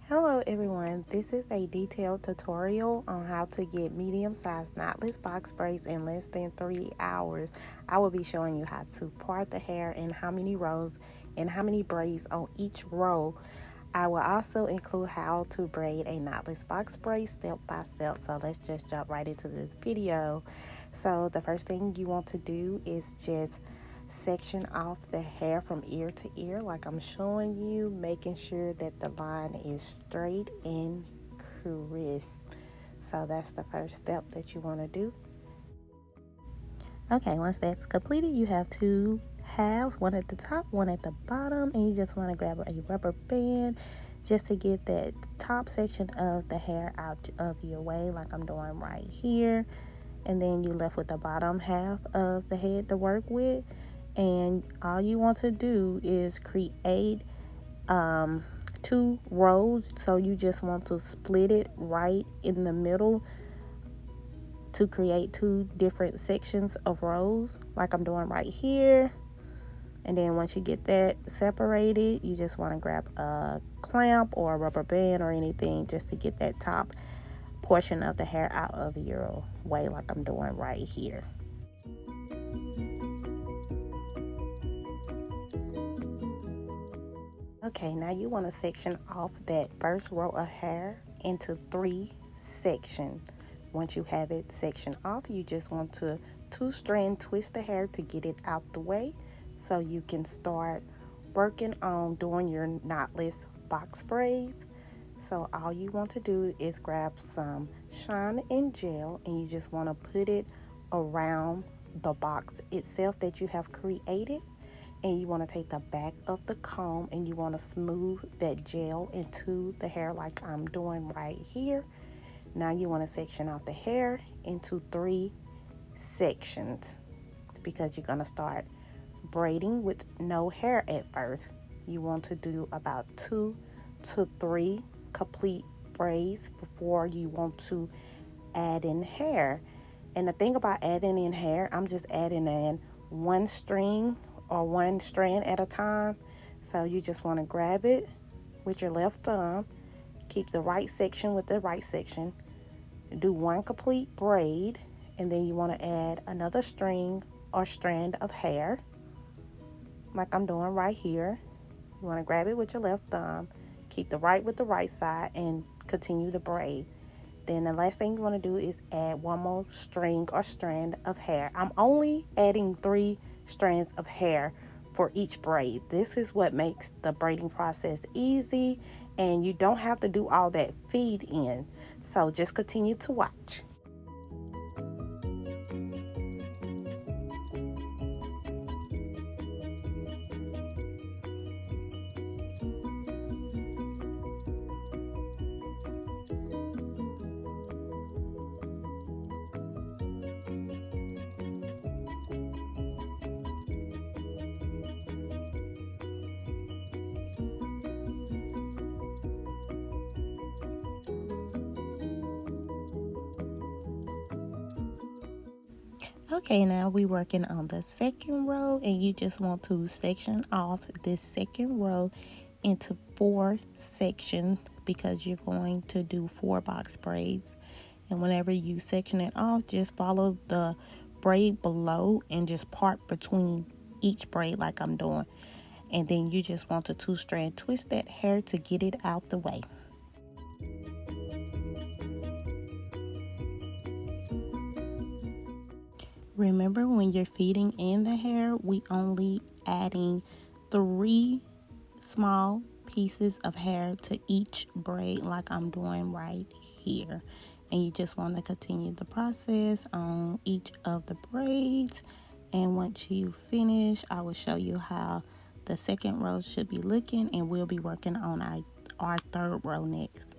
Hello everyone, this is a detailed tutorial on how to get medium-sized knotless box braids in less than 3 hours. I will be showing you how to part the hair and how many rows and how many braids on each row. I will also include how to braid a knotless box braid step by step. So let's just jump right into this video. So the first thing you want to do is just section off the hair from ear to ear like I'm showing you, making sure that the line is straight and crisp. So that's the first step that you want to do. Okay, once that's completed, you have two halves, one at the top, one at the bottom, and you just want to grab a rubber band just to get that top section of the hair out of your way like I'm doing right here. And then you left with the bottom half of the head to work with, and all you want to do is create 2 rows. So you just want to split it right in the middle to create 2 different sections of rows like I'm doing right here. And then once you get that separated, you just want to grab a clamp or a rubber band or anything just to get that top portion of the hair out of your way like I'm doing right here. Okay, now you want to section off that first row of hair into 3 sections. Once you have it sectioned off, you just want to 2-strand twist the hair to get it out the way so you can start working on doing your knotless box braids. So all you want to do is grab some shine and gel, and you just want to put it around the box itself that you have created. And you want to take the back of the comb and you want to smooth that gel into the hair like I'm doing right here. Now you want to section off the hair into 3 sections because you're going to start braiding with no hair at first. You want to do about 2 to 3 complete braids before you want to add in hair. And the thing about adding in hair, I'm just adding in 1 string or 1 strand at a time. So you just want to grab it with your left thumb, keep the right section with the right section, do 1 complete braid, and then you want to add another string or strand of hair like I'm doing right here. You want to grab it with your left thumb, keep the right with the right side, and continue to braid. Then the last thing you want to do is add 1 more string or strand of hair. I'm only adding 3 strands of hair for each braid. This is what makes the braiding process easy, and you don't have to do all that feed in. So just continue to watch. Okay, now we're working on the second row, and you just want to section off this second row into 4 sections because you're going to do 4 box braids. And whenever you section it off, just follow the braid below and just part between each braid like I'm doing. And then you just want to 2-strand twist that hair to get it out the way. Remember, when you're feeding in the hair, we only adding 3 small pieces of hair to each braid like I'm doing right here. And you just want to continue the process on each of the braids. And once you finish, I will show you how the second row should be looking, and we'll be working on our third row next.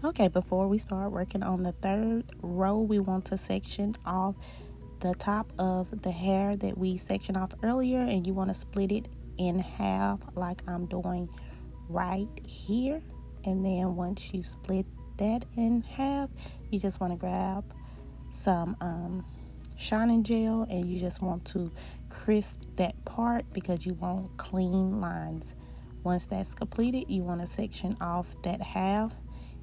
Okay, before we start working on the third row, we want to section off the top of the hair that we sectioned off earlier, and you want to split it in half like I'm doing right here. And then once you split that in half, you just want to grab some shining gel, and you just want to crisp that part because you want clean lines. Once that's completed, you want to section off that half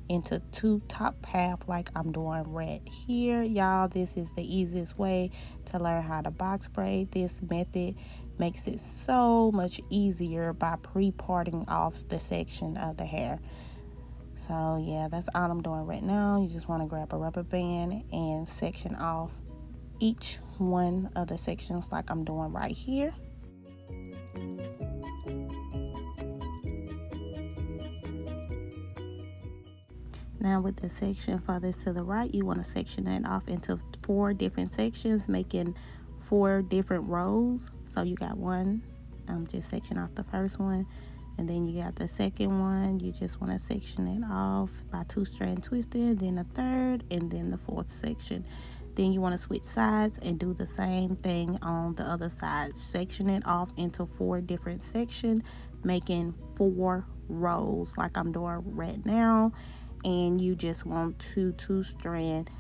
into two top half like I'm doing right here. Y'all, this is the easiest way to learn how to box braid. This method makes it so much easier by pre-parting off the section of the hair. So yeah, that's all I'm doing right now. You just want to grab a rubber band and section off each one of the sections like I'm doing right here. Now with the section furthest to the right, you want to section it off into 4 different sections, making 4 different rows. So you got one, just section off the first one, and then you got the second one. You just want to section it off by 2-strand twisting, then the third, and then the 4th section. Then you want to switch sides and do the same thing on the other side. Section it off into 4 different sections, making 4 rows like I'm doing right now. And you just want to 2-strand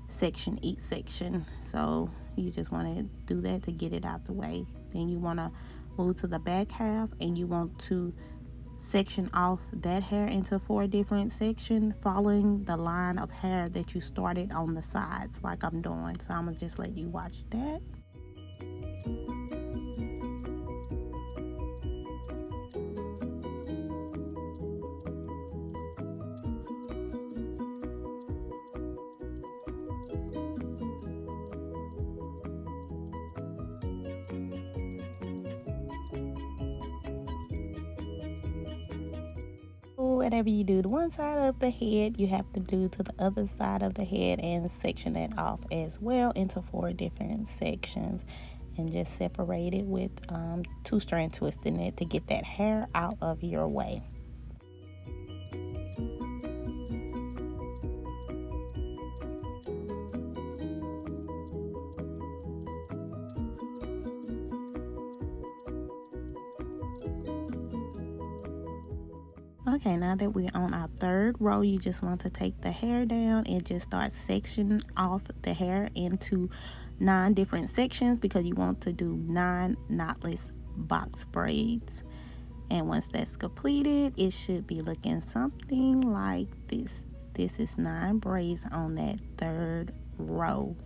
section each section. So you just want to do that to get it out the way. Then you want to move to the back half, and you want to section off that hair into 4 different sections, following the line of hair that you started on the sides like I'm doing. So I'm gonna just let you watch that. Whatever you do to one side of the head, you have to do to the other side of the head, and section that off as well into 4 different sections, and just separate it with 2-strand twisting it to get that hair out of your way. Okay, now that we're on our 3rd row, you just want to take the hair down and just start sectioning off the hair into 9 different sections, because you want to do 9 knotless box braids. And once that's completed, it should be looking something like this. This is 9 braids on that 3rd row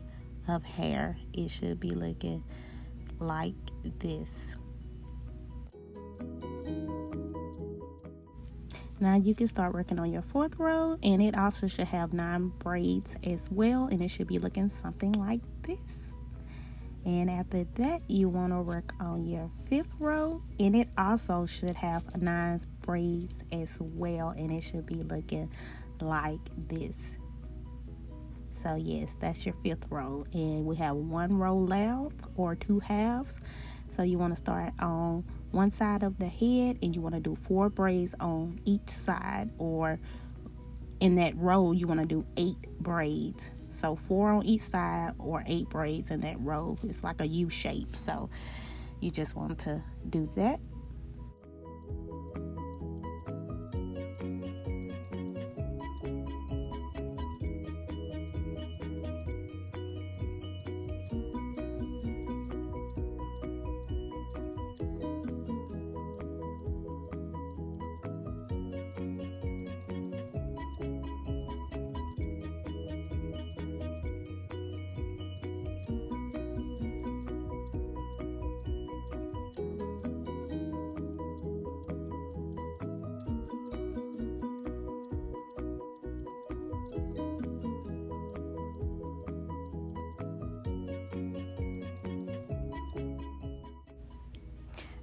of hair. It should be looking like this. Now you can start working on your 4th row, and it also should have 9 braids as well, and it should be looking something like this. And after that, you want to work on your 5th row, and it also should have 9 braids as well, and it should be looking like this. So yes, that's your 5th row, and we have 1 row left, or 2 halves. So you want to start on one side of the head, and you want to do 4 braids on each side, or in that row you want to do 8 braids. So 4 on each side, or 8 braids in that row. It's like a U shape, so you just want to do that.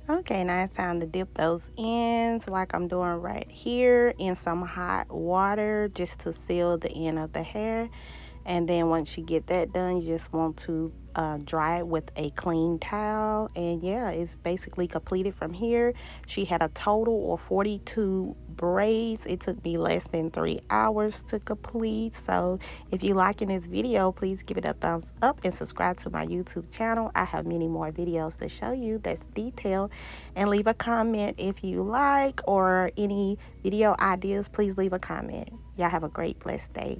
Okay, now it's time to dip those ends like I'm doing right here in some hot water, just to seal the end of the hair. And then once you get that done, you just want to dry it with a clean towel. And yeah, it's basically completed from here. She had a total of 42 braids. It took me less than 3 hours to complete. So if you're liking this video, please give it a thumbs up and subscribe to my YouTube channel. I have many more videos to show you that's detailed. And leave a comment if you like, or any video ideas, please leave a comment. Y'all have a great, blessed day.